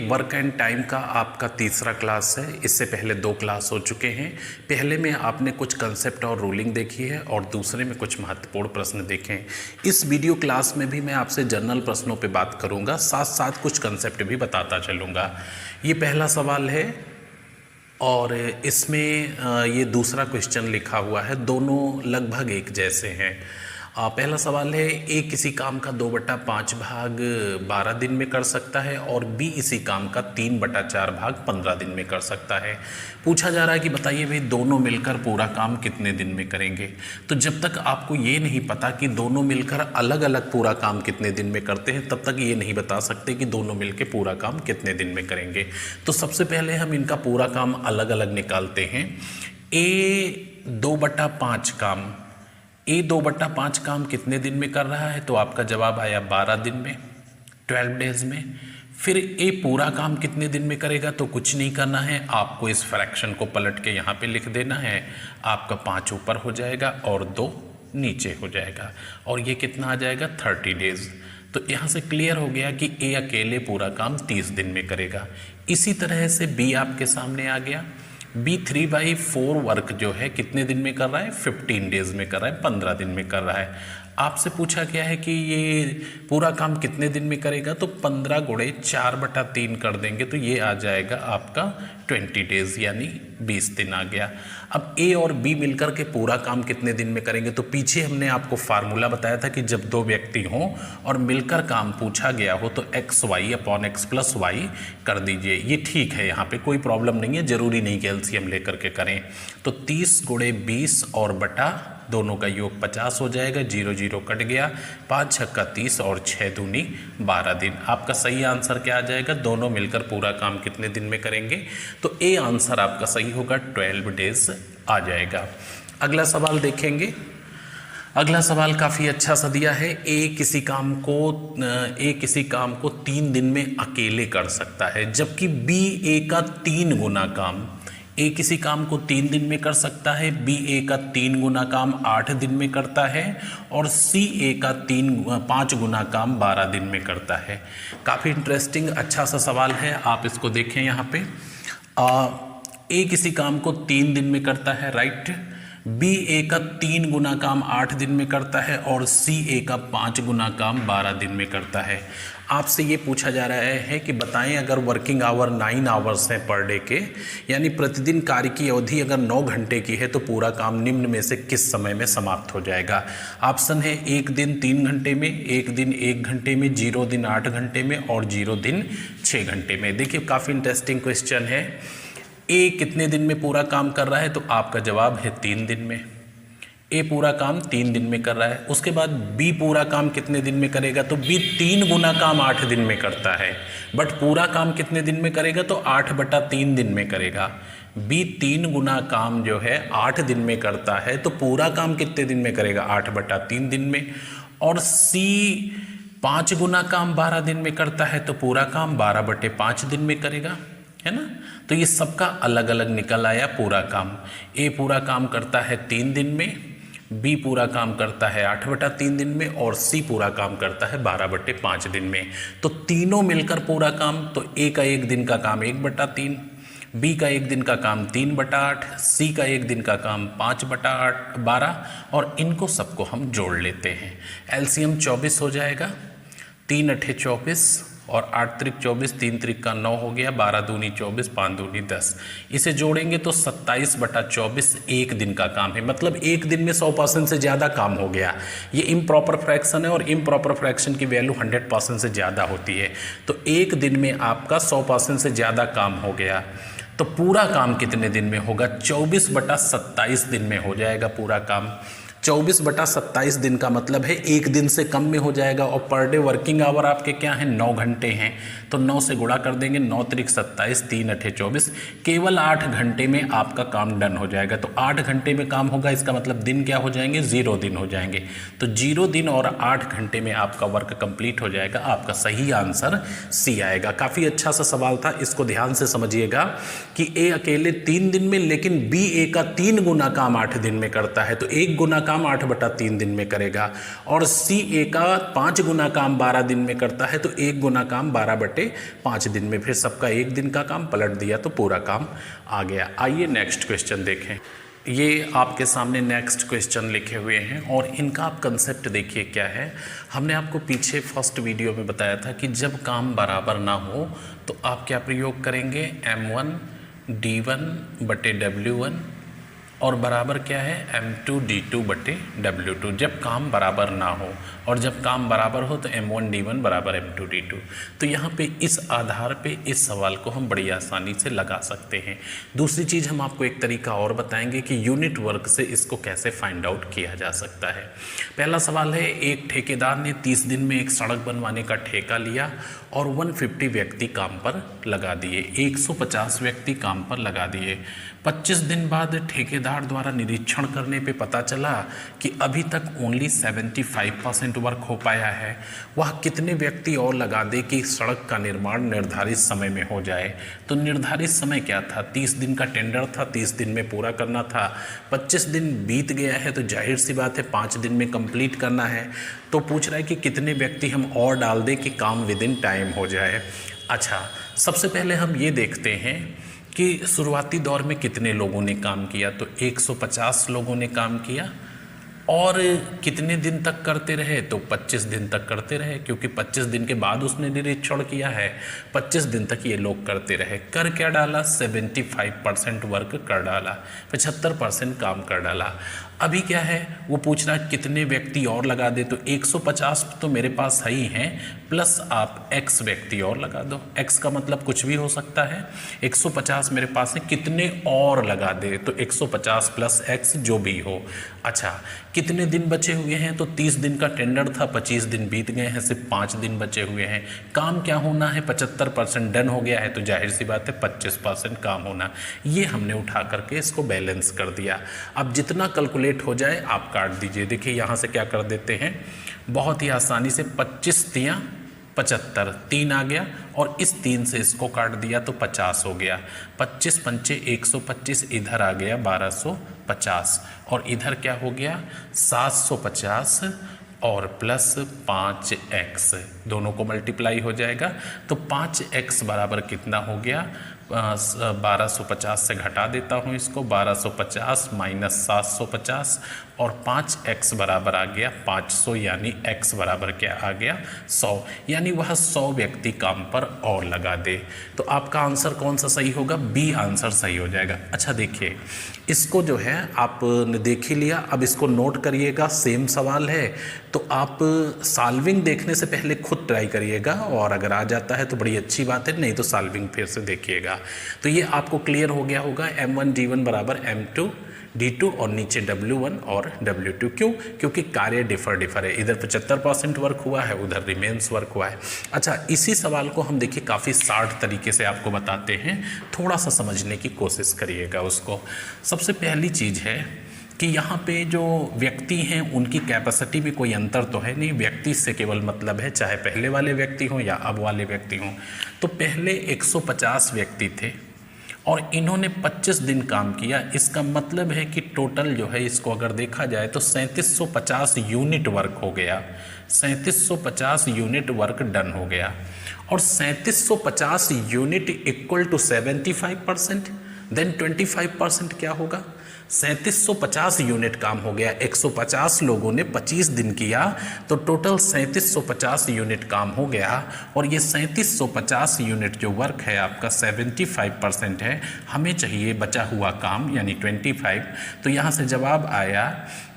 Work and time का आपका तीसरा क्लास है। इससे पहले 2 क्लास हो चुके हैं। पहले में आपने कुछ कंसेप्ट और रूलिंग देखी है और दूसरे में कुछ महत्वपूर्ण प्रश्न देखे हैं। इस वीडियो क्लास में भी मैं आपसे जनरल प्रश्नों पे बात करूंगा, साथ साथ कुछ कंसेप्ट भी बताता चलूँगा। ये पहला सवाल है और इसमें ये दूसरा क्वेश्चन लिखा हुआ है, दोनों लगभग एक जैसे हैं। पहला सवाल है, ए किसी काम का 2/5 भाग 12 दिन में कर सकता है और बी इसी काम का 3/4 भाग 15 दिन में कर सकता है। पूछा जा रहा है कि बताइए भाई दोनों मिलकर पूरा काम कितने दिन में करेंगे। तो जब तक आपको ये नहीं पता कि दोनों मिलकर अलग अलग पूरा काम कितने दिन में करते हैं, तब तक ये नहीं बता सकते कि दोनों मिलकर पूरा काम कितने दिन में करेंगे। तो सबसे पहले हम इनका पूरा काम अलग अलग निकालते हैं। ए 2/5 काम, ए 2/5 काम कितने दिन में कर रहा है, तो आपका जवाब आया 12 दिन में, 12 डेज में। फिर ए पूरा काम कितने दिन में करेगा, तो कुछ नहीं करना है, आपको इस फ्रैक्शन को पलट के यहाँ पे लिख देना है। आपका 5 ऊपर हो जाएगा और 2 नीचे हो जाएगा और ये कितना आ जाएगा 30 डेज। तो यहाँ से क्लियर हो गया कि ए अकेले पूरा काम 30 दिन में करेगा। इसी तरह से बी आपके सामने आ गया। बी 3/4 वर्क जो है कितने दिन में कर रहा है, 15 डेज में कर रहा है, 15 दिन में कर रहा है। आपसे पूछा गया है कि ये पूरा काम कितने दिन में करेगा, तो 15 गुणे 4/3 कर देंगे तो ये आ जाएगा आपका 20 डेज, यानी 20 दिन आ गया। अब ए और बी मिलकर के पूरा काम कितने दिन में करेंगे, तो पीछे हमने आपको फार्मूला बताया था कि जब 2 व्यक्ति हों और मिलकर काम पूछा गया हो तो XY/X+Y कर दीजिए। ये ठीक है, यहाँ पे कोई प्रॉब्लम नहीं है, ज़रूरी नहीं कि एलसीएम लेकर के करें। तो 30 गुणे 20 और बटा दोनों का योग 50 हो जाएगा, 0 0 कट गया, 5 छक्का 30 और 6 दूनी 12 दिन। आपका सही आंसर क्या आ जाएगा, दोनों मिलकर पूरा काम कितने दिन में करेंगे, तो ए आंसर आपका सही होगा, 12 डेज आ जाएगा। अगला सवाल देखेंगे। अगला सवाल काफ़ी अच्छा सा दिया है। ए किसी काम को 3 दिन में अकेले कर सकता है, जबकि बी ए का 3 गुना काम, ए किसी काम को 3 दिन में कर सकता है, बी ए का 3 गुना काम 8 दिन में करता है और सी ए का 5 गुना काम 12 दिन में करता है। काफ़ी इंटरेस्टिंग अच्छा सा सवाल है, आप इसको देखें यहाँ पे। ए किसी काम को 3 दिन में करता है, राइट। बी ए का 3 गुना काम 8 दिन में करता है और सी ए का 5 गुना काम 12 दिन में करता है। आपसे ये पूछा जा रहा है कि बताएं अगर वर्किंग आवर 9 आवर्स हैं पर डे के, यानी प्रतिदिन कार्य की अवधि अगर 9 घंटे की है तो पूरा काम निम्न में से किस समय में समाप्त हो जाएगा। ऑप्शन है 1 दिन 3 घंटे में, 1 दिन 1 घंटे में, 0 दिन 8 घंटे में और 0 दिन 6 घंटे में। देखिए काफ़ी इंटरेस्टिंग क्वेश्चन है। ए कितने दिन में पूरा काम कर रहा है, तो आपका जवाब है 3 दिन में। ए पूरा काम 3 दिन में कर रहा है। उसके बाद बी पूरा काम कितने दिन में करेगा, तो बी 3 गुना काम 8 दिन में करता है, बट पूरा काम कितने दिन में करेगा, तो 8/3 दिन में करेगा। बी 3 गुना काम जो है 8 दिन में करता है, तो पूरा काम कितने दिन में करेगा, 8/3 दिन में। और सी 5 गुना काम 12 दिन में करता है, तो पूरा काम 12/5 दिन में करेगा, है ना। तो ये सबका अलग अलग निकल आया पूरा काम। ए पूरा काम करता है 3 दिन में, बी पूरा काम करता है 8/3 दिन में और सी पूरा काम करता है 12/5 दिन में। तो तीनों मिलकर पूरा काम, तो ए का 1 दिन का काम 1/3, बी का 1 दिन का काम 3/8, सी का 1 दिन का काम 5/8 12 और इनको सबको हम जोड़ लेते हैं। एलसीएम 24 हो जाएगा, 3 8 24 और 8 त्रिक 24, 3 त्रिक का 9 हो गया, 12 दूनी 24, 5 दूनी 10। इसे जोड़ेंगे तो 27/24 1 दिन का काम है, मतलब 1 दिन में 100% से ज़्यादा काम हो गया। ये इम्प्रॉपर फ्रैक्शन है और इम्प्रॉपर फ्रैक्शन की वैल्यू 100% से ज़्यादा होती है। तो 1 दिन में आपका 100% से ज़्यादा काम हो गया। तो पूरा काम कितने दिन में होगा, 24/27 दिन में हो जाएगा पूरा काम। 24/27 दिन का मतलब है 1 दिन से कम में हो जाएगा। और पर डे वर्किंग आवर आपके क्या हैं, 9 घंटे हैं, तो 9 से गुणा कर देंगे, 9 त्रिक 27, 3 8 24, केवल 8 घंटे में आपका काम डन हो जाएगा। तो 8 घंटे में काम होगा, इसका मतलब दिन क्या हो जाएंगे, 0 दिन हो जाएंगे। तो 0 दिन और 8 घंटे में आपका वर्क कंप्लीट हो जाएगा। आपका सही आंसर सी आएगा। काफ़ी अच्छा सा सवाल था, इसको ध्यान से समझिएगा कि ए अकेले 3 दिन में, लेकिन बी ए का 3 गुना काम 8 दिन में करता है। तो 1 गुना काम काम 8/3 दिन में करेगा और CA का 5 गुना काम 12 दिन में करता है, तो 1 गुना काम 12/5 दिन में, फिर सबका 1 दिन का काम पलट दिया तो पूरा काम आ गया। आइए नेक्स्ट क्वेश्चन देखें। ये आपके सामने नेक्स्ट क्वेश्चन लिखे हुए हैं और इनका आप कंसेप्ट देखिए क्या है। हमने आपको पीछे फर्स्ट वीडियो में बताया था कि जब काम बराबर ना हो तो आप क्या प्रयोग करेंगे, M1 D1/W1 और बराबर क्या है, M2 D2/W2। जब काम बराबर ना हो और जब काम बराबर हो तो M1 D1 बराबर M2 D2। तो यहाँ पे इस आधार पे इस सवाल को हम बड़ी आसानी से लगा सकते हैं। दूसरी चीज़ हम आपको एक तरीका और बताएंगे कि यूनिट वर्क से इसको कैसे फाइंड आउट किया जा सकता है। पहला सवाल है, एक ठेकेदार ने 30 दिन में एक सड़क बनवाने का ठेका लिया और 150 व्यक्ति काम पर लगा दिए, 150 व्यक्ति काम पर लगा दिए। 25 दिन बाद ठेकेदार द्वारा निरीक्षण करने पे पता चला कि अभी तक ओनली 75% वर्क हो पाया है। वह कितने व्यक्ति और लगा दे कि सड़क का निर्माण निर्धारित समय में हो जाए। तो निर्धारित समय क्या था, 30 दिन का टेंडर था, 30 दिन में पूरा करना था। 25 दिन बीत गया है तो जाहिर सी बात है 5 दिन में कंप्लीट करना है। तो पूछ रहा है कि कितने व्यक्ति हम और डाल दें कि काम विद इन टाइम हो जाए। अच्छा, सबसे पहले हम ये देखते हैं कि शुरुआती दौर में कितने लोगों ने काम किया। तो 150 लोगों ने काम किया और कितने दिन तक करते रहे, तो 25 दिन तक करते रहे, क्योंकि 25 दिन के बाद उसने निरीक्षण किया है। 25 दिन तक ये लोग करते रहे। कर क्या डाला, 75% वर्क कर डाला, 75% काम कर डाला। अभी क्या है, वो पूछ रहा है कितने व्यक्ति और लगा दे। तो 150 तो मेरे पास है ही हैं, प्लस आप x व्यक्ति और लगा दो। x का मतलब कुछ भी हो सकता है। 150 मेरे पास है, कितने और लगा दे, तो 150 प्लस x जो भी हो। अच्छा, कितने दिन बचे हुए हैं, तो 30 दिन का टेंडर था, 25 दिन बीत गए हैं, सिर्फ 5 दिन बचे हुए हैं। काम क्या होना है, 75% डन हो गया है, तो जाहिर सी बात है 25% काम होना। ये हमने उठा करके इसको बैलेंस कर दिया। अब जितना कैलकुलेट हो जाए आप काट दीजिए। देखिए यहाँ से क्या कर देते हैं, बहुत ही आसानी से 25 तियां 75, 3 आ गया और इस 3 से इसको काट दिया तो 50 हो गया। 25 पंचे 125, इधर आ गया 1250 और इधर क्या हो गया 750 और प्लस 5x, दोनों को मल्टीप्लाई हो जाएगा। तो 5x बराबर कितना हो गया, 1250 से घटा देता हूँ इसको, 1250 माइनस 750 और 5x बराबर आ गया 500, यानी x बराबर क्या आ गया 100, यानी वह 100 व्यक्ति काम पर और लगा दे। तो आपका आंसर कौन सा सही होगा, बी आंसर सही हो जाएगा। अच्छा देखिए, इसको जो है आपने देख ही लिया, अब इसको नोट करिएगा। सेम सवाल है तो आप सॉल्विंग देखने से पहले खुद ट्राई करिएगा और अगर आ जाता है तो बड़ी अच्छी बात है, नहीं तो सॉल्विंग फिर से देखिएगा। तो ये आपको क्लियर हो गया होगा, M1 D1 बराबर M2 D2 और नीचे W1 और W2। क्यों, क्योंकि कार्य डिफर है, इधर 75% वर्क हुआ है, उधर रिमेन्स वर्क हुआ है। अच्छा, इसी सवाल को हम देखिए काफ़ी शार्ट तरीके से आपको बताते हैं, थोड़ा सा समझने की कोशिश करिएगा उसको। सबसे पहली चीज़ है कि यहाँ पे जो व्यक्ति हैं उनकी कैपेसिटी में कोई अंतर तो है नहीं, व्यक्ति से केवल मतलब है चाहे पहले वाले व्यक्ति हों या अब वाले व्यक्ति हों। तो पहले 150 व्यक्ति थे और इन्होंने 25 दिन काम किया, इसका मतलब है कि टोटल जो है इसको अगर देखा जाए तो 3750 यूनिट वर्क हो गया, 3750 यूनिट वर्क डन हो गया। और 3750 यूनिट इक्वल टू 75%, देन 25% क्या होगा, 3750 यूनिट काम हो गया। 150 लोगों ने 25 दिन किया तो टोटल 3750 यूनिट काम हो गया। और ये 3750 यूनिट जो वर्क है आपका 75% है, हमें चाहिए बचा हुआ काम यानी 25। तो यहाँ से जवाब आया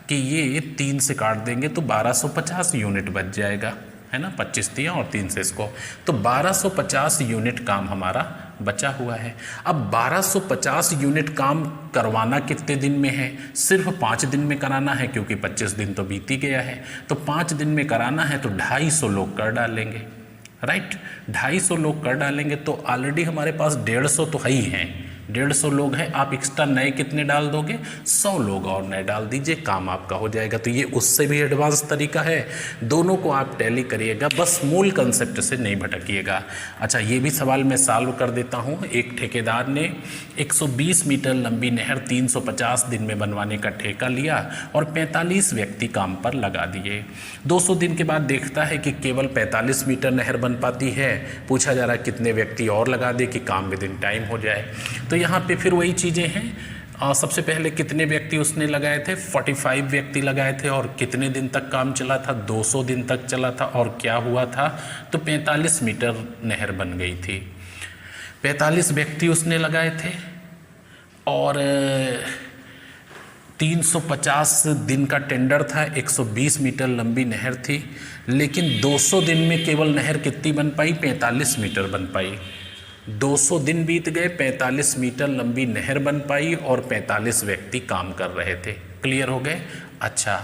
कि ये 3 से काट देंगे तो 1250 यूनिट बच जाएगा, है ना, 25 दिया और 3 से इसको, तो 1250 यूनिट काम हमारा बचा हुआ है। अब 1250 यूनिट काम करवाना कितने दिन में है, सिर्फ 5 दिन में कराना है, क्योंकि 25 दिन तो बीत ही गया है। तो 5 दिन में कराना है तो 250 लोग कर डालेंगे, राइट, 250 लोग कर डालेंगे तो ऑलरेडी हमारे पास 150 तो है ही हैं, 150 लोग हैं, आप एक्स्ट्रा नए कितने डाल दोगे, 100 लोग और नए डाल दीजिए, काम आपका हो जाएगा। तो ये उससे भी एडवांस तरीका है, दोनों को आप टैली करिएगा, बस मूल कंसेप्ट से नहीं भटकिएगा। अच्छा, ये भी सवाल मैं सॉल्व कर देता हूँ। एक ठेकेदार ने 120 मीटर लंबी नहर 350 दिन में बनवाने का ठेका लिया और 45 व्यक्ति काम पर लगा दिए। 200 दिन के बाद देखता है कि केवल 45 मीटर नहर बन पाती है। पूछा जा रहा है कितने व्यक्ति और लगा दे कि काम विद इन टाइम हो जाए। तो यहाँ पे फिर वही चीज़ें हैं। सबसे पहले कितने व्यक्ति उसने लगाए थे, 45 व्यक्ति लगाए थे। और कितने दिन तक काम चला था, 200 दिन तक चला था। और क्या हुआ था, तो 45 मीटर नहर बन गई थी। 45 व्यक्ति उसने लगाए थे और 350 दिन का टेंडर था, 120 मीटर लंबी नहर थी। लेकिन 200 दिन में केवल नहर कितनी बन पाई, 45 मीटर बन पाई। 200 दिन बीत गए, 45 मीटर लंबी नहर बन पाई और 45 व्यक्ति काम कर रहे थे। क्लियर हो गए। अच्छा,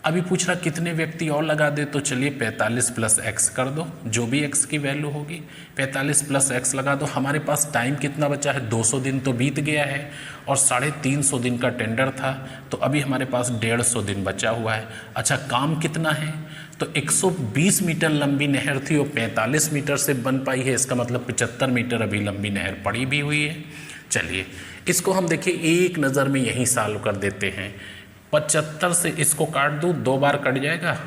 अभी पूछ रहा कितने व्यक्ति और लगा दे, तो चलिए 45 प्लस एक्स कर दो, जो भी एक्स की वैल्यू होगी 45 प्लस एक्स लगा दो। हमारे पास टाइम कितना बचा है, 200 दिन तो बीत गया है और 350 दिन का टेंडर था, तो अभी हमारे पास 150 दिन बचा हुआ है। अच्छा, काम कितना है, तो 120 मीटर लंबी नहर थी और 45 मीटर से बन पाई है, इसका मतलब 75 मीटर अभी लंबी नहर पड़ी भी हुई है। चलिए इसको हम देखिए एक नज़र में यहीं सॉल्व कर देते हैं। 75 से इसको काट दूँ, 2 बार कट जाएगा,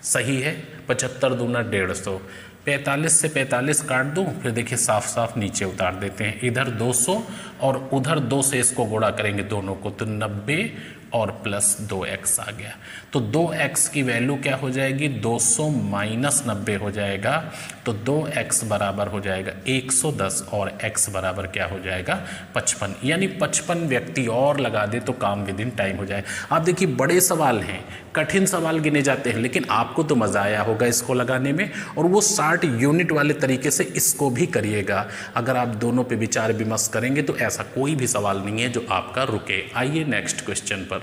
सही है। 75 दूना 150, 45 से 45 काट दूँ, फिर देखिए साफ साफ नीचे उतार देते हैं। इधर 200 और उधर 2 से इसको गुणा करेंगे दोनों को, तो 90 और प्लस 2x आ गया। तो 2x की वैल्यू क्या हो जाएगी, 200 माइनस 90 हो जाएगा, तो 2x बराबर हो जाएगा 110 और x बराबर क्या हो जाएगा, 55। यानी 55 व्यक्ति और लगा दे तो काम विद इन टाइम हो जाए। आप देखिए बड़े सवाल हैं, कठिन सवाल गिने जाते हैं, लेकिन आपको तो मज़ा आया होगा इसको लगाने में, और वो 60 यूनिट वाले तरीके से इसको भी करिएगा। अगर आप दोनों पे विचार विमर्श करेंगे तो ऐसा कोई भी सवाल नहीं है जो आपका रुके। आइए नेक्स्ट क्वेश्चन पर।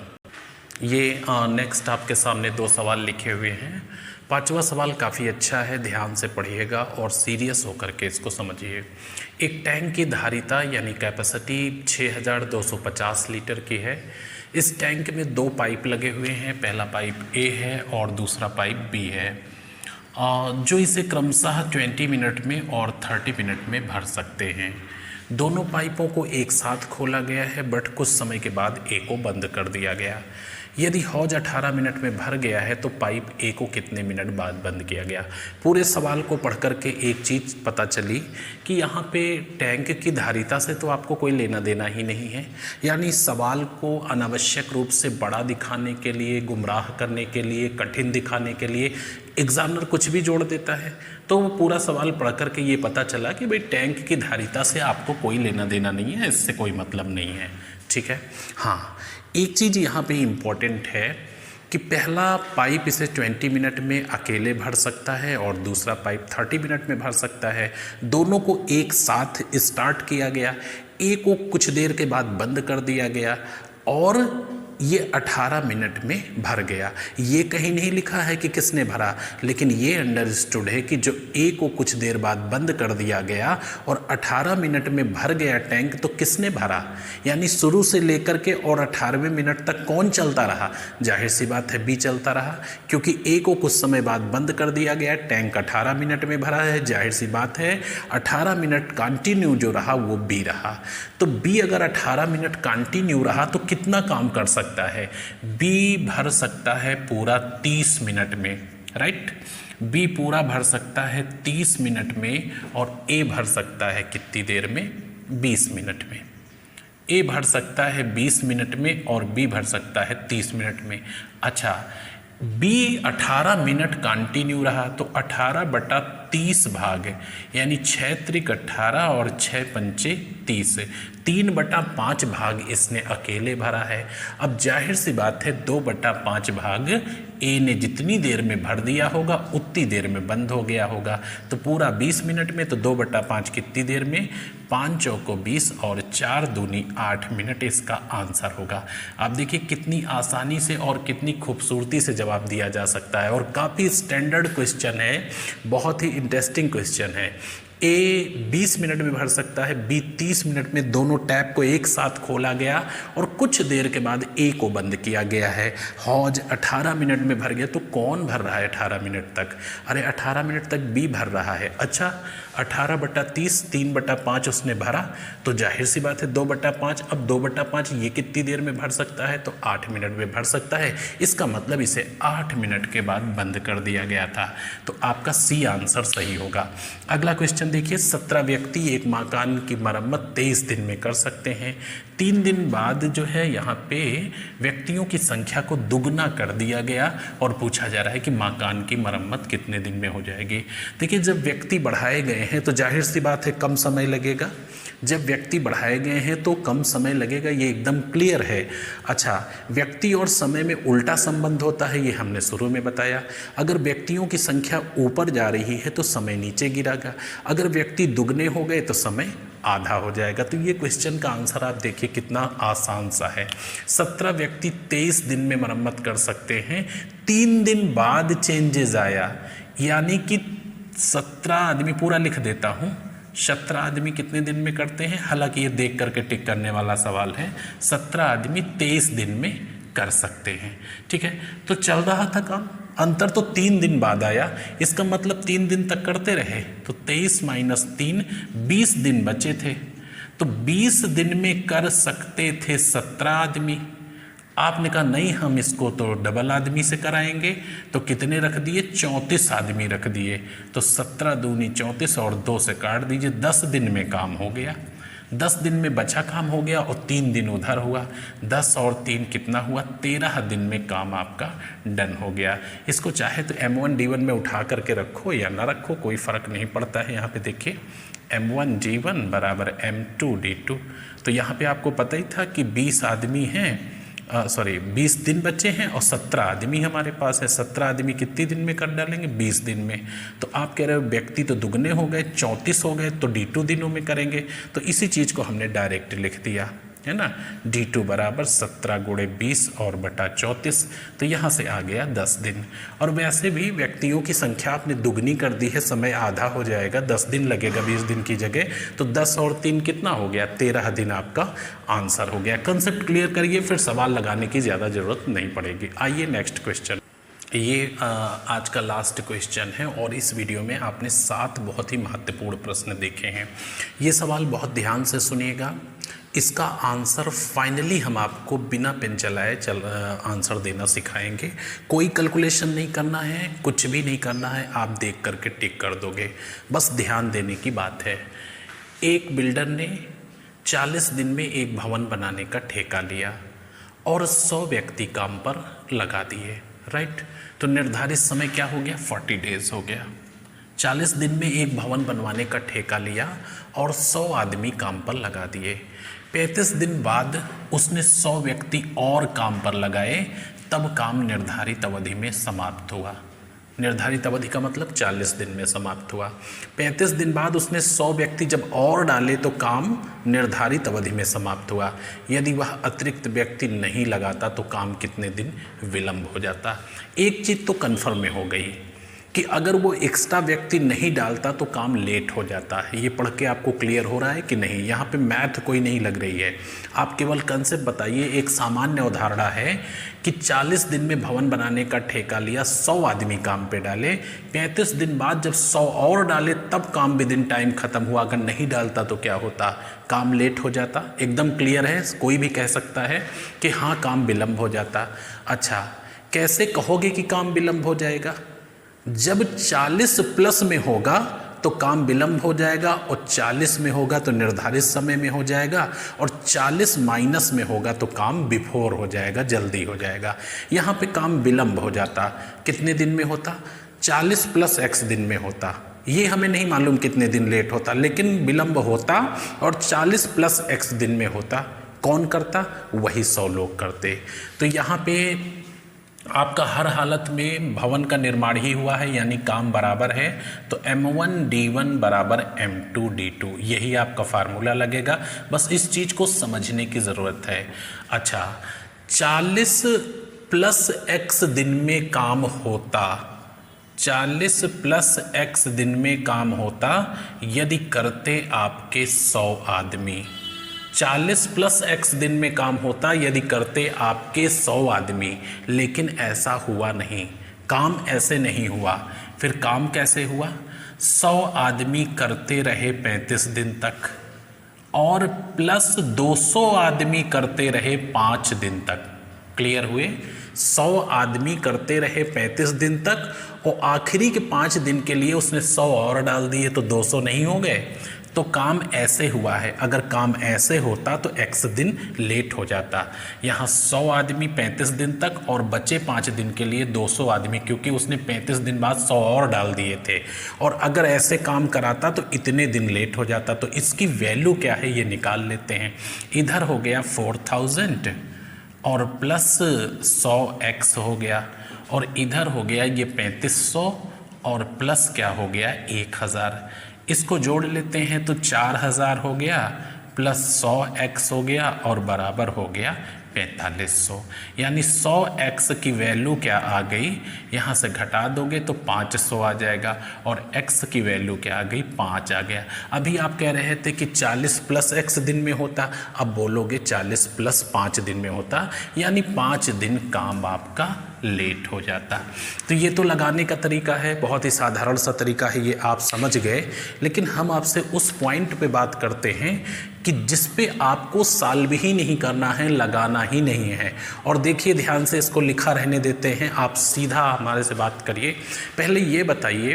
ये नेक्स्ट आपके सामने 2 सवाल लिखे हुए हैं। 5वां सवाल काफ़ी अच्छा है, ध्यान से पढ़िएगा और सीरियस होकर के इसको समझिए। एक टैंक की धारिता यानी कैपेसिटी 6250 लीटर की है। इस टैंक में 2 पाइप लगे हुए हैं, पहला पाइप ए है और दूसरा पाइप बी है, जो इसे क्रमशः 20 मिनट में और 30 मिनट में भर सकते हैं। दोनों पाइपों को एक साथ खोला गया है, बट कुछ समय के बाद ए को बंद कर दिया गया। यदि हौज 18 मिनट में भर गया है तो पाइप ए को कितने मिनट बाद बंद किया गया। पूरे सवाल को पढ़ करके एक चीज़ पता चली कि यहाँ पे टैंक की धारिता से तो आपको कोई लेना देना ही नहीं है। यानी सवाल को अनावश्यक रूप से बड़ा दिखाने के लिए, गुमराह करने के लिए, कठिन दिखाने के लिए एग्जामिनर कुछ भी जोड़ देता है। तो वो पूरा सवाल पढ़ करके ये पता चला कि भाई टैंक की धारिता से आपको कोई लेना देना नहीं है, इससे कोई मतलब नहीं है। ठीक है। हाँ, एक चीज़ यहाँ पे इम्पॉर्टेंट है कि पहला पाइप इसे 20 मिनट में अकेले भर सकता है और दूसरा पाइप 30 मिनट में भर सकता है। दोनों को एक साथ स्टार्ट किया गया, ए को कुछ देर के बाद बंद कर दिया गया और ये 18 मिनट में भर गया। ये कहीं नहीं लिखा है कि किसने भरा, लेकिन ये अंडरस्टूड है कि जो ए को कुछ देर बाद बंद कर दिया गया और 18 मिनट में भर गया टैंक, तो किसने भरा। यानी शुरू से लेकर के और 18वें मिनट तक कौन चलता रहा, जाहिर सी बात है बी चलता रहा, क्योंकि ए को कुछ समय बाद बंद कर दिया गया, टैंक 18 मिनट में भरा है, जाहिर सी बात है 18 मिनट कंटिन्यू जो रहा वो बी रहा। तो बी अगर 18 मिनट कंटिन्यू रहा तो कितना काम कर सकता है, बी भर सकता है पूरा 30 मिनट में, राइट। बी पूरा भर सकता है 30 मिनट में और ए भर सकता है कितनी देर में, 20 मिनट में। ए भर सकता है 20 मिनट में और बी भर सकता है 30 मिनट में। अच्छा, बी 18 मिनट कंटिन्यू रहा तो 18/30 भाग, यानी 6 त्रिक 18 और 6 पंचे 30, 3/5 भाग इसने अकेले भरा है। अब जाहिर सी बात है 2/5 भाग ए ने जितनी देर में भर दिया होगा उतनी देर में बंद हो गया होगा। तो पूरा 20 मिनट में, तो 2/5 कितनी देर में, 5 चौको 20 और 4 दूनी 8 मिनट इसका आंसर होगा। आप देखिए कितनी आसानी से और कितनी खूबसूरती से जवाब दिया जा सकता है और काफ़ी स्टैंडर्ड क्वेश्चन है, बहुत ही इंटरेस्टिंग क्वेश्चन है। ए 20 मिनट में भर सकता है, बी 30 मिनट में। दोनों टैप को एक साथ खोला गया और कुछ देर के बाद ए को बंद किया गया है। हौज 18 मिनट में भर गया, तो कौन भर रहा है 18 मिनट तक? अरे 18 मिनट तक बी भर रहा है। अच्छा 18/30, 3/5 उसने भरा, तो जाहिर सी बात है 2/5। अब 2/5 ये कितनी देर में भर सकता है? तो 8 मिनट में भर सकता है। इसका मतलब इसे 8 मिनट के बाद बंद कर दिया गया था। तो आपका सी आंसर सही होगा। अगला क्वेश्चन देखिए, 17 व्यक्ति एक मकान की मरम्मत 23 दिन में कर सकते हैं। 3 दिन बाद जो है यहाँ पे व्यक्तियों की संख्या को दुगना कर दिया गया और पूछा जा रहा है कि मकान की मरम्मत कितने दिन में हो जाएगी। देखिए जब व्यक्ति बढ़ाए गए हैं तो जाहिर सी बात है कम समय लगेगा। जब व्यक्ति बढ़ाए गए हैं तो कम समय लगेगा, ये एकदम क्लियर है। अच्छा, व्यक्ति और समय में उल्टा संबंध होता है, ये हमने शुरू में बताया। अगर व्यक्तियों की संख्या ऊपर जा रही है तो समय नीचे गिरेगा, अगर व्यक्ति दुगने हो गए तो समय आधा हो जाएगा। तो ये क्वेश्चन का आंसर आप देखिए कितना आसान सा है। 17 व्यक्ति 23 दिन में मरम्मत कर सकते हैं, 3 दिन बाद चेंजेस आया, यानी कि 17 आदमी, पूरा लिख देता हूँ, 17 आदमी कितने दिन में करते हैं? हालांकि ये देख करके टिक करने वाला सवाल है। 17 आदमी 23 दिन में कर सकते हैं। ठीक है, तो चल रहा था काम, अंतर तो 3 दिन बाद आया, इसका मतलब 3 दिन तक करते रहे, तो 23 - 3 20 दिन बचे थे। तो 20 दिन में कर सकते थे 17 आदमी। आपने कहा नहीं हम इसको तो डबल आदमी से कराएंगे, तो कितने रख दिए? 34 आदमी रख दिए। तो 17 दूनी 34 और 2 से काट दीजिए, 10 दिन में काम हो गया। 10 दिन में बचा काम हो गया और 3 दिन उधर हुआ। 10 और 3 कितना हुआ? 13 दिन में काम आपका डन हो गया। इसको चाहे तो M1 D1 में उठा करके रखो या ना रखो, कोई फ़र्क नहीं पड़ता है। यहाँ पे देखिए M1 G1 बराबर M2 D2। तो यहाँ पे आपको पता ही था कि 20 आदमी हैं, 20 दिन बचे हैं और 17 आदमी हमारे पास है। 17 आदमी कितने दिन में कर डालेंगे? 20 दिन में। तो आप कह रहे हो व्यक्ति तो दुगने हो गए, 34 हो गए, तो D2 दिनों में करेंगे। तो इसी चीज़ को हमने डायरेक्ट लिख दिया है ना, D2 बराबर 17 × 20 और बटा 34। तो यहाँ से आ गया 10 दिन। और वैसे भी व्यक्तियों की संख्या आपने दुगनी कर दी है, समय आधा हो जाएगा, 10 दिन लगेगा 20 दिन की जगह। तो 10 और 3 कितना हो गया? 13 दिन आपका आंसर हो गया। कंसेप्ट क्लियर करिए, फिर सवाल लगाने की ज़्यादा ज़रूरत नहीं पड़ेगी। आइए नेक्स्ट क्वेश्चन। ये आज का लास्ट क्वेश्चन है और इस वीडियो में आपने 7 बहुत ही महत्वपूर्ण प्रश्न देखे हैं। ये सवाल बहुत ध्यान से सुनिएगा, इसका आंसर फाइनली हम आपको बिना पेन चलाए आंसर देना सिखाएंगे। कोई कैलकुलेशन नहीं करना है, कुछ भी नहीं करना है, आप देख करके टिक कर दोगे, बस ध्यान देने की बात है। एक बिल्डर ने 40 दिन में एक भवन बनाने का ठेका लिया और 100 व्यक्ति काम पर लगा दिए, राइट। तो निर्धारित समय क्या हो गया? 40 डेज हो गया। 40 दिन में एक भवन बनवाने का ठेका लिया और 100 आदमी काम पर लगा दिए। 35 दिन बाद उसने 100 व्यक्ति और काम पर लगाए, तब काम निर्धारित अवधि में समाप्त हुआ। निर्धारित अवधि का मतलब 40 दिन में समाप्त हुआ। 35 दिन बाद उसने 100 व्यक्ति जब और डाले तो काम निर्धारित अवधि में समाप्त हुआ। यदि वह अतिरिक्त व्यक्ति नहीं लगाता तो काम कितने दिन विलंब हो जाता। एक चीज़ तो कन्फर्म में हो गई कि अगर वो एक्स्ट्रा व्यक्ति नहीं डालता तो काम लेट हो जाता है। ये पढ़ के आपको क्लियर हो रहा है कि नहीं? यहाँ पे मैथ कोई नहीं लग रही है, आप केवल कंसेप्ट बताइए। एक सामान्य उदाहरण है कि 40 दिन में भवन बनाने का ठेका लिया, 100 आदमी काम पे डाले, 35 दिन बाद जब 100 और डाले तब काम विदिन टाइम खत्म हुआ। अगर नहीं डालता तो क्या होता? काम लेट हो जाता। एकदम क्लियर है, कोई भी कह सकता है कि हाँ काम विलम्ब हो जाता। अच्छा, कैसे कहोगे कि काम विलम्ब हो जाएगा? जब 40 प्लस में होगा तो काम विलम्ब हो जाएगा और 40 में होगा तो निर्धारित समय में हो जाएगा और 40 माइनस में होगा तो काम बिफोर हो जाएगा, जल्दी हो जाएगा। यहाँ पे काम विलम्ब हो जाता, कितने दिन में होता? 40 + x दिन में होता। ये हमें नहीं मालूम कितने दिन लेट होता, लेकिन विलम्ब होता और 40 + x दिन में होता। कौन करता? वही 100 लोग करते। तो यहाँ पे आपका हर हालत में भवन का निर्माण ही हुआ है, यानी काम बराबर है। तो M1 D1 बराबर M2 D2, यही आपका फार्मूला लगेगा। बस इस चीज़ को समझने की ज़रूरत है। अच्छा, 40 + x दिन में काम होता, 40 प्लस x दिन में काम होता यदि करते आपके 100 आदमी। 40 प्लस x दिन में काम होता यदि करते आपके 100 आदमी, लेकिन ऐसा हुआ नहीं, काम ऐसे नहीं हुआ। फिर काम कैसे हुआ? 100 आदमी करते रहे 35 दिन तक और प्लस 200 आदमी करते रहे 5 दिन तक। क्लियर हुए? 100 आदमी करते रहे 35 दिन तक और आखिरी के 5 दिन के लिए उसने 100 और डाल दिए तो 200 नहीं हो गए। तो काम ऐसे हुआ है। अगर काम ऐसे होता तो x दिन लेट हो जाता। यहाँ 100 आदमी 35 दिन तक और बचे 5 दिन के लिए 200 आदमी, क्योंकि उसने 35 दिन बाद 100 और डाल दिए थे। और अगर ऐसे काम कराता तो इतने दिन लेट हो जाता। तो इसकी वैल्यू क्या है ये निकाल लेते हैं। इधर हो गया 4000 और प्लस 100x हो गया और इधर हो गया ये 3500 और प्लस क्या हो गया 1000। इसको जोड़ लेते हैं तो 4000 हो गया प्लस 100x हो गया और बराबर हो गया 4500। यानी 100x की वैल्यू क्या आ गई, यहाँ से घटा दोगे तो 500 आ जाएगा और x की वैल्यू क्या आ गई 5 आ गया। अभी आप कह रहे थे कि 40 प्लस x दिन में होता, अब बोलोगे 40 प्लस 5 दिन में होता, यानी 5 दिन काम आपका लेट हो जाता। तो ये तो लगाने का तरीका है, बहुत ही साधारण सा तरीका है, ये आप समझ गए। लेकिन हम आपसे उस पॉइंट पे बात करते हैं कि जिस पे आपको सॉल्व ही नहीं करना है, लगाना ही नहीं है। और देखिए ध्यान से, इसको लिखा रहने देते हैं, आप सीधा हमारे से बात करिए। पहले ये बताइए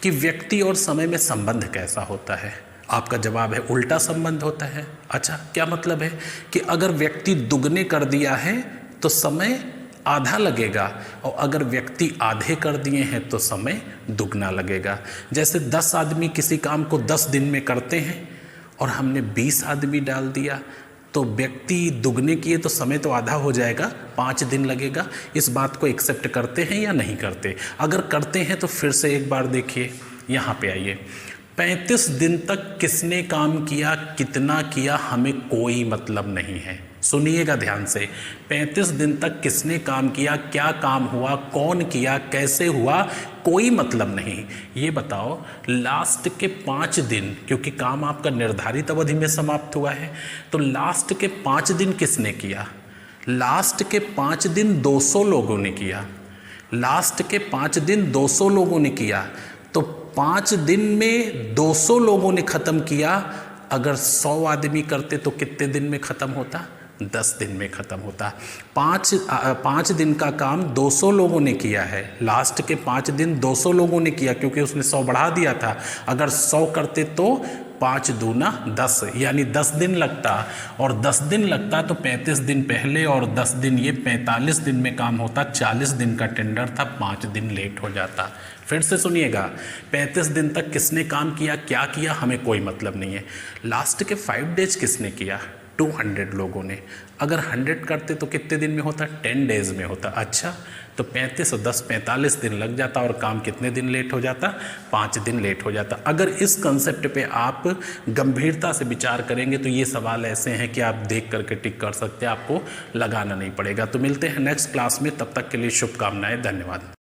कि व्यक्ति और समय में संबंध कैसा होता है। आपका जवाब है उल्टा संबंध होता है। अच्छा, क्या मतलब है कि अगर व्यक्ति दुगने कर दिया है तो समय आधा लगेगा और अगर व्यक्ति आधे कर दिए हैं तो समय दुगना लगेगा। जैसे 10 आदमी किसी काम को 10 दिन में करते हैं और हमने 20 आदमी डाल दिया तो व्यक्ति दुगने किए तो समय तो आधा हो जाएगा, 5 दिन लगेगा। इस बात को एक्सेप्ट करते हैं या नहीं करते? अगर करते हैं तो फिर से एक बार देखिए, यहाँ पे आइए। 35 दिन तक किसने काम किया, कितना किया, हमें कोई मतलब नहीं है। सुनिएगा ध्यान से। 35 दिन तक किसने काम किया, क्या काम हुआ, कौन किया, कैसे हुआ, कोई मतलब नहीं। ये बताओ लास्ट के 5 दिन, क्योंकि काम आपका निर्धारित अवधि में समाप्त हुआ है, तो लास्ट के 5 दिन किसने किया? लास्ट के 5 दिन 200 लोगों ने किया। लास्ट के 5 दिन 200 लोगों ने किया, तो 5 दिन में 200 लोगों ने ख़त्म किया। अगर 100 आदमी करते तो कितने दिन में ख़त्म होता? 10 दिन में ख़त्म होता। 5 दिन का काम 200 लोगों ने किया है। लास्ट के 5 दिन 200 लोगों ने किया, क्योंकि उसने 100 बढ़ा दिया था। अगर 100 करते तो 5 दूना 10, यानी 10 दिन लगता। और 10 दिन लगता तो 35 दिन पहले और 10 दिन ये 45 दिन में काम होता। 40 दिन का टेंडर था, 5 दिन लेट हो जाता। फिर से सुनिएगा, 35 दिन तक किसने काम किया, क्या किया, हमें कोई मतलब नहीं है। लास्ट के 5 डेज किसने किया? 200 लोगों ने। अगर 100 करते तो कितने दिन में होता? 10 डेज में होता। अच्छा, तो 35 और 10 45 दिन लग जाता और काम कितने दिन लेट हो जाता? 5 दिन लेट हो जाता। अगर इस कंसेप्ट पे आप गंभीरता से विचार करेंगे तो ये सवाल ऐसे हैं कि आप देख करके टिक कर सकते हैं, आपको लगाना नहीं पड़ेगा। तो मिलते हैं नेक्स्ट क्लास में, तब तक के लिए शुभकामनाएं, धन्यवाद।